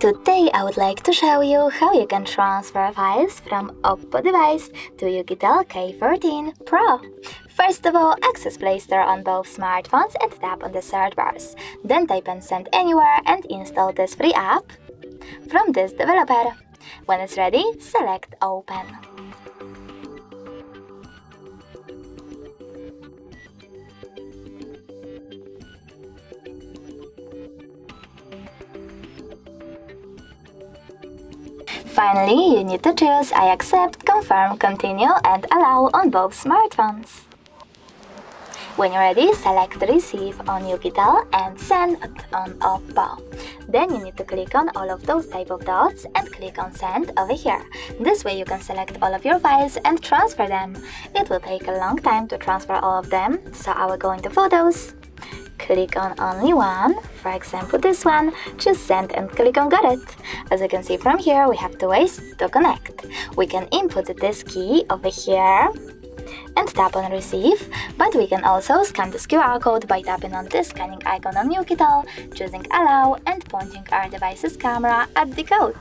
Today I would like to show you how you can transfer files from Oppo device to Oukitel K13 Pro. First of all, access Play Store on both smartphones and tap on the search bars. Then type in Send Anywhere and install this free app from this developer. When it's ready, select Open. Finally, you need to choose I accept, confirm, continue and allow on both smartphones. When you're ready, select Receive on Oukitel and Send on Oppo. Then you need to click on all of those type of dots and click on Send over here. This way you can select all of your files and transfer them. It will take a long time to transfer all of them, so I will go into Photos. Click on only one, for example this one, choose Send and click on Got it. As you can see from here, we have two ways to connect. We can input this key over here and tap on Receive, but we can also scan this QR code by tapping on this scanning icon on Oukitel, choosing Allow and pointing our device's camera at the code.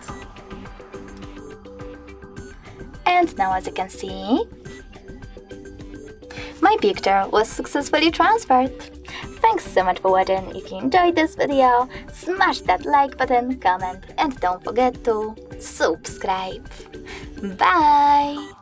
And now as you can see, my picture was successfully transferred. Thanks so much for watching. If you enjoyed this video, smash that like button, comment and don't forget to subscribe. Bye!